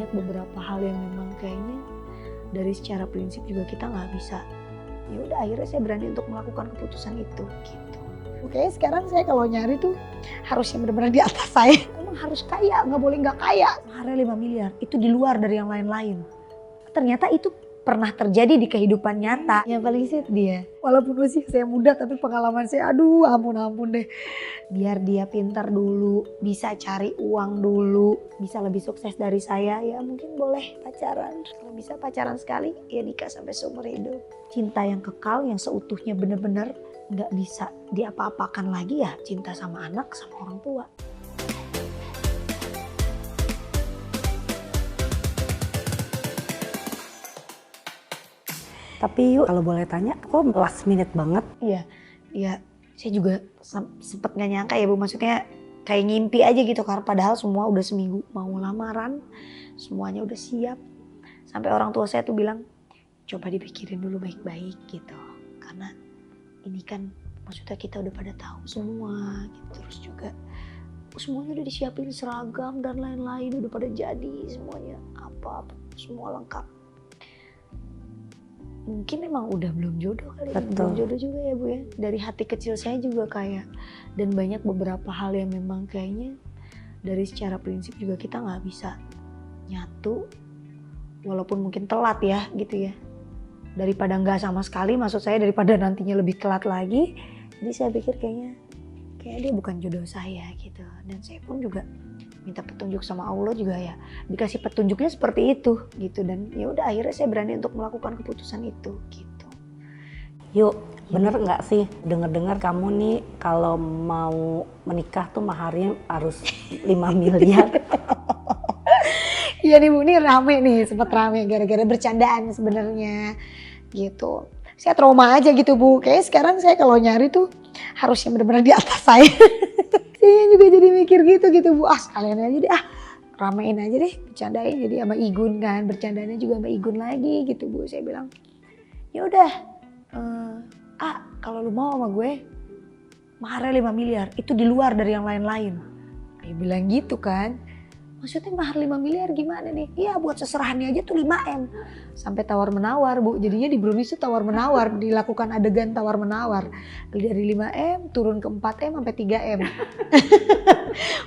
banyak beberapa hal yang memang kayaknya dari secara prinsip juga kita nggak bisa. Ya udah akhirnya saya berani untuk melakukan keputusan itu gitu. Oke, sekarang saya kalau nyari tuh harus yang benar-benar di atas saya. Emang harus kaya, nggak boleh nggak kaya. Maharnya 5 miliar, itu di luar dari yang lain-lain. Ternyata itu pernah terjadi di kehidupan nyata. Yang paling sih dia. Walaupun usia saya muda tapi pengalaman saya aduh ampun deh. Biar dia pintar dulu, bisa cari uang dulu, bisa lebih sukses dari saya, ya mungkin boleh pacaran. Kalau bisa pacaran sekali, ya nikah sampai seumur hidup. Cinta yang kekal, yang seutuhnya benar-benar nggak bisa diapa-apakan lagi ya cinta sama anak, sama orang tua. Tapi yuk kalau boleh tanya, kok last minute banget? Iya, saya juga sempet gak nyangka ya Bu, maksudnya kayak ngimpi aja gitu, karena padahal semua udah seminggu mau lamaran, semuanya udah siap. Sampai orang tua saya tuh bilang, coba dipikirin dulu baik-baik gitu. Karena ini kan maksudnya kita udah pada tahu semua gitu. Terus juga semuanya udah disiapin seragam dan lain-lain, udah pada jadi semuanya, apa semua lengkap. Mungkin emang udah belum jodoh kali ya. Belum jodoh juga ya Bu ya. Dari hati kecil saya juga kayak, dan banyak beberapa hal yang memang kayaknya dari secara prinsip juga kita nggak bisa nyatu, walaupun mungkin telat ya gitu ya. Daripada nggak sama sekali, maksud saya daripada nantinya lebih telat lagi. Jadi saya pikir kayaknya dia bukan jodoh saya gitu. Dan saya pun juga minta petunjuk sama Allah juga ya, dikasih petunjuknya seperti itu gitu. Dan ya udah akhirnya saya berani untuk melakukan keputusan itu gitu. Yuk, bener nggak sih dengar kamu nih kalau mau menikah tuh maharnya harus 5 miliar? Iya nih Bu, ini rame nih, sempat rame gara-gara bercandaan sebenarnya gitu. Saya trauma aja gitu Bu, kayak sekarang saya kalau nyari tuh harus yang benar-benar di atas saya. Saya juga jadi mikir gitu Bu, sekalian aja deh, ramein aja deh, bercandain jadi sama Igun kan, bercandanya juga sama Igun lagi gitu Bu. Saya bilang, ya udah, kalau lu mau sama gue, maharnya 5 miliar, itu di luar dari yang lain-lain. Dia bilang gitu kan. Maksudnya mahar 5 miliar gimana nih? Iya buat seserahannya aja tuh 5M. Sampai tawar-menawar Bu, jadinya di Brownies tuh tawar-menawar, dilakukan adegan tawar-menawar. Dari 5M turun ke 4M sampai 3M.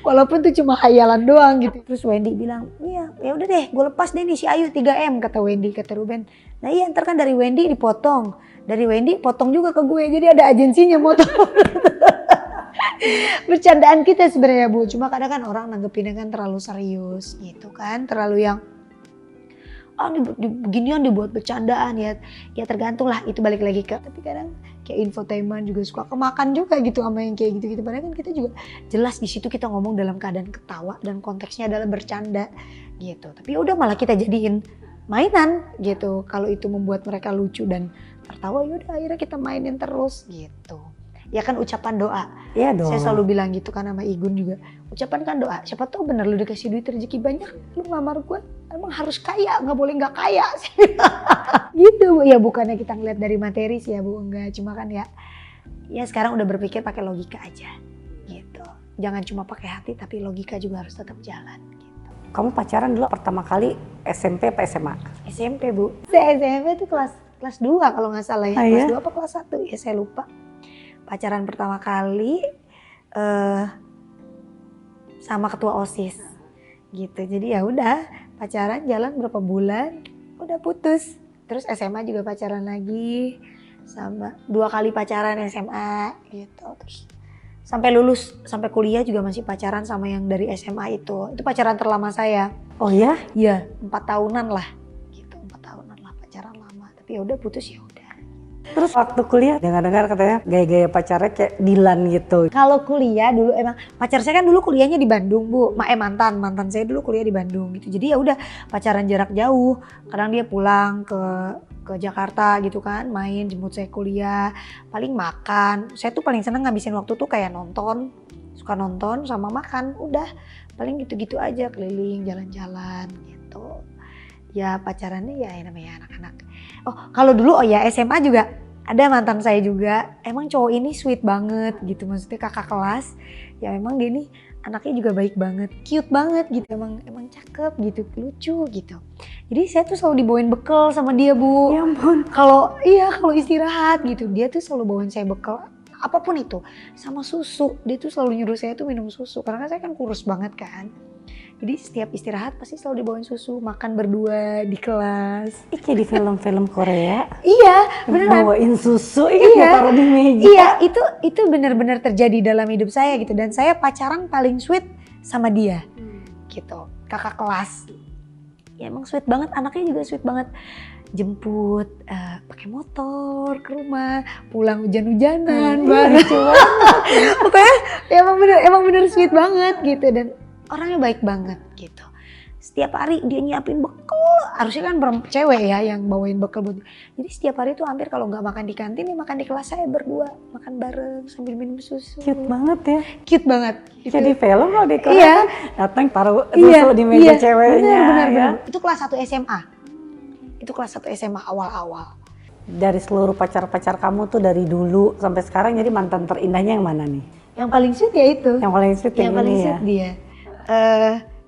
Walaupun tuh cuma khayalan doang gitu. Terus Wendy bilang, iya ya udah deh gue lepas deh nih si Ayu 3M, kata Wendy, kata Ruben. Nah iya ntar kan dari Wendy dipotong, dari Wendy potong juga ke gue, jadi ada agensinya motong. Bercandaan kita sebenarnya Bu, cuma kadang kan orang nanggepinnya kan terlalu serius gitu kan, terlalu yang beginian dibuat bercandaan ya tergantung lah, itu balik lagi ke, tapi kadang kayak infotainment juga suka kemakan juga gitu sama yang kayak gitu-gitu. Padahal kan kita juga jelas di situ kita ngomong dalam keadaan ketawa dan konteksnya adalah bercanda gitu, tapi udah malah kita jadiin mainan gitu. Kalau itu membuat mereka lucu dan tertawa, yaudah akhirnya kita mainin terus gitu. Ya kan ucapan doa. Iya dong. Saya selalu bilang gitu kan sama Igun juga. Ucapan kan doa. Siapa tahu bener lu dikasih duit rezeki banyak, lu ngelamar gue emang harus kaya, nggak boleh nggak kaya. Gitu Bu. Ya bukannya kita ngeliat dari materi sih ya Bu, enggak. Cuma kan ya sekarang udah berpikir pakai logika aja gitu. Jangan cuma pakai hati tapi logika juga harus tetap jalan gitu. Kamu pacaran dulu pertama kali SMP apa SMA? SMP Bu. Saya SMP tuh kelas 2 kalau nggak salah ya. Kelas 2 apa kelas 1 ya saya lupa. Pacaran pertama kali sama ketua OSIS gitu. Jadi ya udah pacaran jalan berapa bulan udah putus. Terus SMA juga pacaran lagi, sama 2 kali pacaran SMA gitu. Terus sampai lulus, sampai kuliah juga masih pacaran sama yang dari SMA itu. Itu pacaran terlama saya. Oh ya? Iya, 4 tahunan lah gitu. 4 tahunan lah pacaran lama. Tapi ya udah putus ya udah. Terus waktu kuliah dengar-dengar katanya gaya-gaya pacarnya kayak Dilan gitu. Kalau kuliah dulu emang pacar saya kan dulu kuliahnya di Bandung Bu. Mantan saya dulu kuliah di Bandung gitu. Jadi ya udah pacaran jarak jauh. Kadang dia pulang ke Jakarta gitu kan, main jemput saya kuliah, paling makan. Saya tuh paling seneng ngabisin waktu tuh kayak nonton, suka nonton sama makan. Udah paling gitu-gitu aja, keliling jalan-jalan gitu. Ya pacarannya ya namanya anak-anak. Oh kalau dulu SMA juga ada mantan saya juga. Emang cowok ini sweet banget gitu, maksudnya kakak kelas. Ya memang dia nih anaknya juga baik banget, cute banget gitu, emang cakep gitu, lucu gitu. Jadi saya tuh selalu dibawain bekal sama dia, Bu. Ya ampun. Kalau istirahat gitu, dia tuh selalu bawain saya bekal apapun itu, sama susu. Dia tuh selalu nyuruh saya tuh minum susu karena saya kan kurus banget kan. Jadi setiap istirahat pasti selalu dibawain susu, makan berdua di kelas. Ih, kayak di film-film Korea. Iya, beneran. Bawain susu, ingat Iya. ya taruh di meja. Iya, itu benar-benar terjadi dalam hidup saya gitu, dan saya pacaran paling sweet sama dia. Gitu. Kakak kelas. Ya emang sweet banget, anaknya juga sweet banget. Jemput pakai motor ke rumah, pulang hujan-hujanan bareng. Pokoknya ya emang bener sweet banget gitu, dan orangnya baik banget gitu. Setiap hari dia nyiapin bekal, harusnya kan cewek ya yang bawain bekal buat. Jadi setiap hari tuh hampir kalau nggak makan di kantin ya makan di kelas saya berdua, makan bareng sambil minum susu. Cute banget ya. Cute banget. Jadi film loh di Korea. Iya. Datang taruh susu di meja ceweknya. Benar. Itu kelas 1 SMA. Itu kelas 1 SMA awal-awal. Dari seluruh pacar-pacar kamu tuh dari dulu sampai sekarang, jadi mantan terindahnya yang mana nih? Yang paling sweet ya itu. Yang paling sweet yang paling ini sweet ya? dia.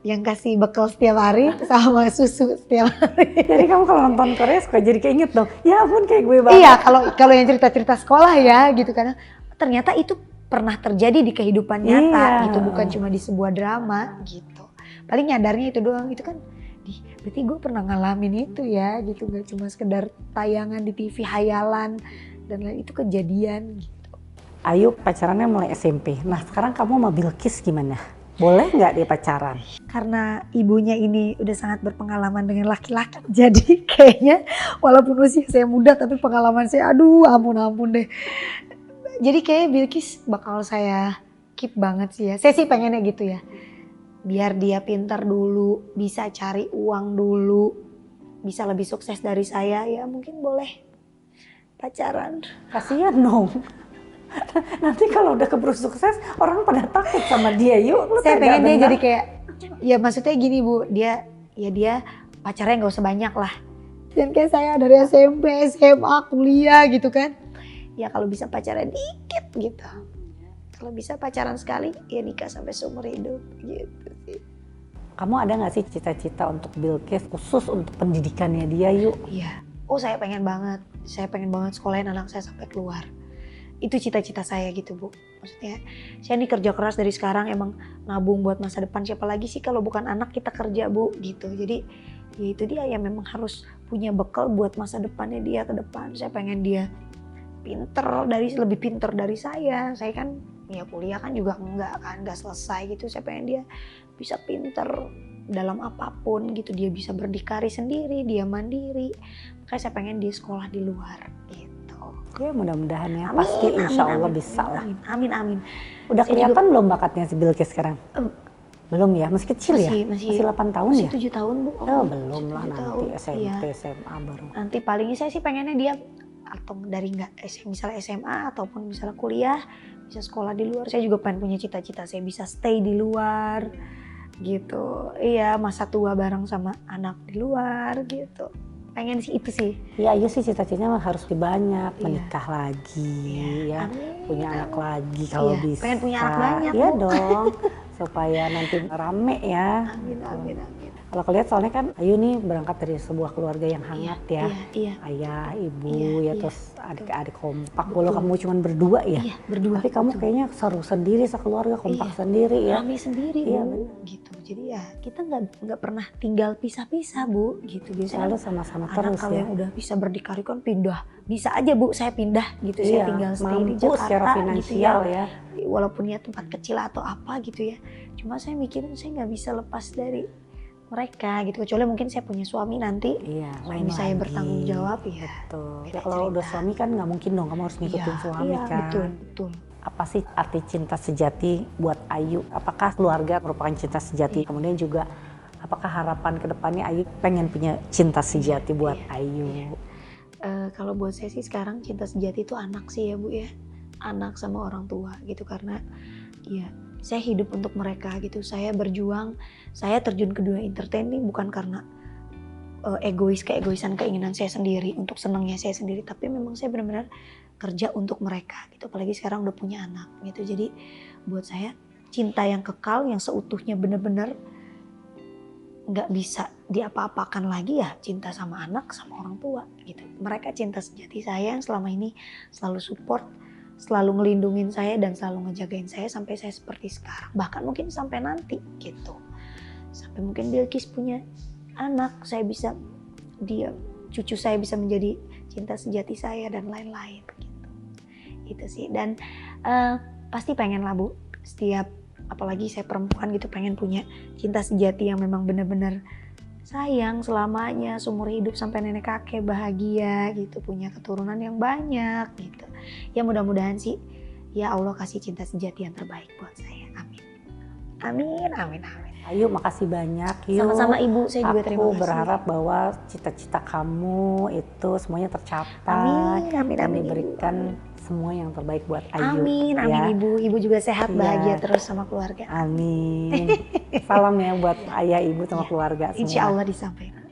Yang kasih bekal setiap hari sama susu setiap hari. Jadi kamu kalau nonton Korea suka jadi keinget dong, ya ampun kayak gue banget. Iya, kalau yang cerita-cerita sekolah ya gitu, karena ternyata itu pernah terjadi di kehidupan nyata gitu, bukan cuma di sebuah drama gitu. Paling nyadarnya itu doang, itu kan berarti gue pernah ngalamin itu ya gitu, gak cuma sekedar tayangan di TV hayalan dan lain, itu kejadian gitu. Ayu pacarannya mulai SMP, nah sekarang kamu sama Bilkis gimana? Boleh nggak dia pacaran? Karena ibunya ini udah sangat berpengalaman dengan laki-laki, jadi kayaknya walaupun usia saya muda tapi pengalaman saya ampun deh. Jadi kayaknya Bilkis bakal saya keep banget sih ya. Saya sih pengennya gitu ya. Biar dia pintar dulu, bisa cari uang dulu, bisa lebih sukses dari saya, ya mungkin boleh pacaran. Kasian dong. Nanti kalau udah keburu sukses, orang pada takut sama dia. Yuk, saya pengen dia jadi kayak, ya maksudnya gini Bu, dia pacarnya nggak usah banyak lah. Dan kayak saya dari SMP, SMA, kuliah gitu kan. Ya kalau bisa pacaran dikit gitu. Kalau bisa pacaran sekali, ya nikah sampai seumur hidup gitu sih. Kamu ada nggak sih cita-cita untuk Bilkis khusus untuk pendidikannya dia, Yuk? Iya. Oh saya pengen banget sekolahin anak saya sampai keluar. Itu cita-cita saya gitu Bu. Maksudnya saya ini kerja keras dari sekarang, emang nabung buat masa depan, siapa lagi sih kalau bukan anak kita kerja Bu gitu. Jadi ya itu dia yang memang harus punya bekal buat masa depannya dia ke depan. Saya pengen dia lebih pinter dari saya. Saya kan ya kuliah kan juga enggak selesai gitu. Saya pengen dia bisa pinter dalam apapun gitu, dia bisa berdikari sendiri, dia mandiri. Makanya saya pengen dia sekolah di luar gitu. Ya mudah-mudahan ya, pasti insya Allah bisa lah. Amin. Udah Saya kelihatan belum bakatnya si Bilkis sekarang? Belum ya, masih kecil ya? Masih 8 tahun ya? Masih 7 tahun Bu. Oh belum lah, nanti tahun, SMP, iya. SMA baru. Nanti palingnya saya sih pengennya dia atau dari misalnya SMA ataupun misalnya kuliah bisa sekolah di luar. Saya juga pengen punya cita-cita saya bisa stay di luar gitu. Iya, masa tua bareng sama anak di luar gitu. Pengen sih itu sih. Ya Ayu sih cita-citanya harus lebih banyak, menikah lagi ya, Amin. punya anak lagi kalau bisa. Pengen punya anak banyak Iya Bu. dong, supaya nanti rame ya. Amin. Kalau kelihat soalnya kan Ayu nih berangkat dari sebuah keluarga yang hangat ya. Iya. Ayah, ibu Iya. terus adik-adik kompak. Walau kamu cuma berdua ya. Iya, berdua. Tapi kamu kayaknya seru sendiri sekeluarga, kompak sendiri ya. Kami sendiri Iya, Bu. benar. Gitu. Jadi ya kita nggak pernah tinggal pisah-pisah Bu gitu. Biasanya Selalu sama-sama anak terus kalau ya. yang udah bisa berdikari kan pindah. Bisa aja Bu, saya pindah gitu. Saya tinggal stay di mampu Jakarta secara gitu finansial ya. Walaupun ya tempat kecil atau apa gitu ya. Cuma saya mikirin saya nggak bisa lepas dari mereka gitu. Kecuali mungkin saya punya suami nanti. Iya, Suami saya bertanggung jawab ya. Betul. Beda Ya kalau udah cerita. suami kan nggak mungkin dong kamu harus ngikutin suami iya, kan. Betul. Apa sih arti cinta sejati buat Ayu? Apakah keluarga merupakan cinta sejati? Kemudian juga apakah harapan kedepannya Ayu pengen punya cinta sejati buat Ayu? Kalau buat saya sih sekarang cinta sejati itu anak sih ya Bu ya. Anak sama orang tua gitu, karena ya saya hidup untuk mereka gitu. Saya berjuang, saya terjun ke dunia entertaining bukan karena keegoisan keinginan saya sendiri, untuk senangnya saya sendiri, tapi memang saya benar-benar kerja untuk mereka gitu. Apalagi sekarang udah punya anak gitu. Jadi buat saya cinta yang kekal, yang seutuhnya bener-bener nggak bisa diapa-apakan lagi ya cinta sama anak, sama orang tua gitu. Mereka cinta sejati saya yang selama ini selalu support, selalu ngelindungin saya dan selalu ngejagain saya sampai saya seperti sekarang. Bahkan mungkin sampai nanti gitu. Sampai mungkin Bilqis punya anak, cucu saya bisa menjadi cinta sejati saya dan lain-lain gitu. Itu sih. Dan pasti pengen lah Bu, setiap apalagi saya perempuan gitu pengen punya cinta sejati yang memang benar-benar sayang selamanya, seumur hidup sampai nenek kakek bahagia gitu, punya keturunan yang banyak gitu. Ya mudah-mudahan sih ya Allah kasih cinta sejati yang terbaik buat saya. Amin. Amin, amin, amin. Ayu, makasih banyak. Yuk, sama-sama Ibu, saya juga terima kasih. Aku berharap bahwa cita-cita kamu itu semuanya tercapai. Amin, amin, dan amin. diberikan semua yang terbaik buat Ayu. Amin, amin ya. Ibu. Ibu juga sehat, Iya. bahagia terus sama keluarga. Amin. Salam ya buat ayah, ibu sama keluarga semua. Insya Allah disampaikan.